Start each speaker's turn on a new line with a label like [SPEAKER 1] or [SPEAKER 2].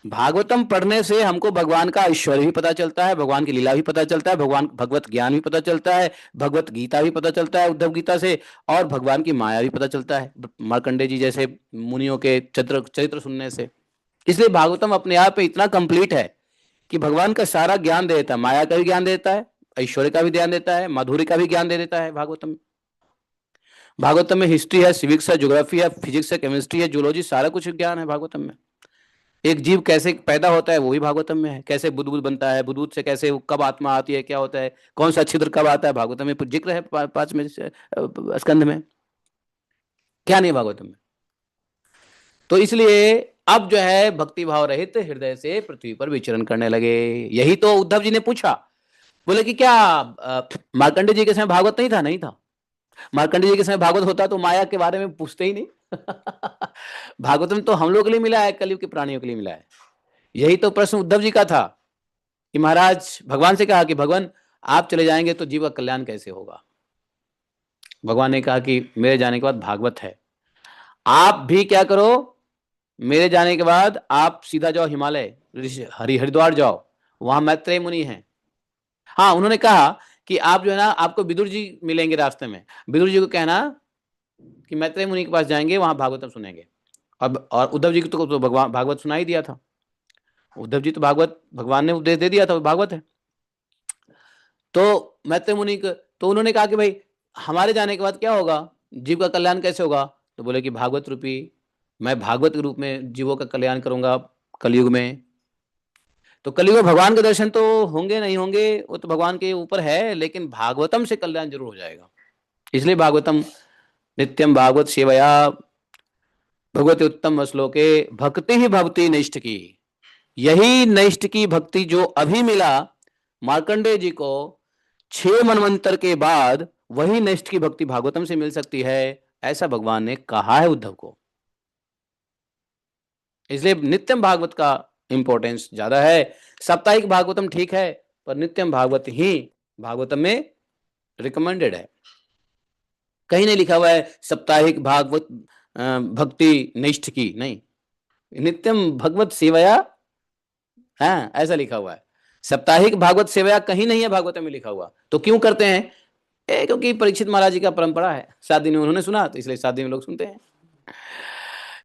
[SPEAKER 1] भागवतम पढ़ने से हमको भगवान का ऐश्वर्य भी पता चलता है, भगवान की लीला भी पता चलता है, भगवान भगवत ज्ञान भी पता चलता है, भगवत गीता भी पता चलता है उद्धव गीता से, और भगवान की माया भी पता चलता है मार्कंडे जी जैसे मुनियों के चरित्र चरित्र सुनने से। इसलिए भागवतम अपने आप में इतना कंप्लीट है कि भगवान का सारा ज्ञान दे देता है, माया का भी ज्ञान देता है, ऐश्वर्य का भी ज्ञान देता है, माधुरी का भी ज्ञान दे देता है भागवतम। भागवतम में हिस्ट्री है, सिविक्स है, ज्योग्राफी है, फिजिक्स है, केमिस्ट्री है, जूलॉजी, सारा कुछ ज्ञान है भागवतम में। एक जीव कैसे पैदा होता है वो भी भागवतम में है, कैसे बुदबुद बनता है, बुदबुद से कैसे कब आत्मा आती है, क्या होता है, कौन सा छिद्र कब आता है, भागवतम में जिक्र है पांच में स्कंध में। क्या नहीं है भागवतम में। तो इसलिए अब जो है भक्ति भाव रहित हृदय से पृथ्वी पर विचरण करने लगे। यही तो उद्धव जी ने पूछा, बोले कि क्या मार्कंडे जी के समय भागवत नहीं था? नहीं था। मार्कंडे जी के समय भागवत होता तो माया के बारे में पूछते ही नहीं। भागवतम तो हम लोग के लिए मिला है, कलयुग के प्राणियों के लिए मिला है। यही तो प्रश्न उद्धव जी का था कि महाराज भगवान से कहा कि भगवान आप चले जाएंगे तो जीव का कल्याण कैसे होगा? भगवान ने कहा कि मेरे जाने के बाद भागवत है, आप भी क्या करो, मेरे जाने के बाद आप सीधा जाओ हिमालय, हरिद्वार जाओ, वहां मैत्रेय मुनि हैं। हाँ, उन्होंने कहा कि आप जो है ना, आपको विदुर जी मिलेंगे रास्ते में, विदुर जी को कहना कि मैत्रेय मुनि के पास जाएंगे, वहां भागवतम सुनेंगे। अब और उद्धव जी को तो भगवान भागवत सुना ही दिया था। उद्धव जी तो भागवत भगवान ने उपदेश दे दिया था, भागवत है। तो मैत्रेय मुनि तो उन्होंने कहा कि भाई हमारे जाने के बाद क्या होगा, जीव का कल्याण कैसे होगा? तो बोले कि भागवत रूपी मैं भागवत के रूप में जीवों का कल्याण करूंगा कलयुग में। तो कलयुग में भगवान के दर्शन तो होंगे नहीं होंगे वो तो भगवान के ऊपर है, लेकिन भागवतम से कल्याण जरूर हो जाएगा। इसलिए भागवतम नित्यम भागवत सेवया भगवती उत्तम श्लोके भक्ति ही भक्ति निष्ठ की। यही नैष्ठ की भक्ति जो अभी मिला मार्कंडेय जी को, 6 मनवंतर के बाद वही नैष्ठ की भक्ति भागवतम से मिल सकती है, ऐसा भगवान ने कहा है उद्धव को। इसलिए नित्यम भागवत का इंपॉर्टेंस ज्यादा है। साप्ताहिक भागवतम ठीक है, पर नित्यम भागवत ही भागवतम में रिकमेंडेड है। कहीं नहीं लिखा हुआ है साप्ताहिक भागवत भक्ति निष्ठ की, नहीं, नित्यम भगवत सेवया, हाँ ऐसा लिखा हुआ है। साप्ताहिक भागवत सेवया कहीं नहीं है भागवत में लिखा हुआ। तो क्यों करते हैं? क्योंकि परीक्षित महाराज जी का परंपरा है, 7 दिन में उन्होंने सुना तो इसलिए 7 दिन में लोग सुनते हैं।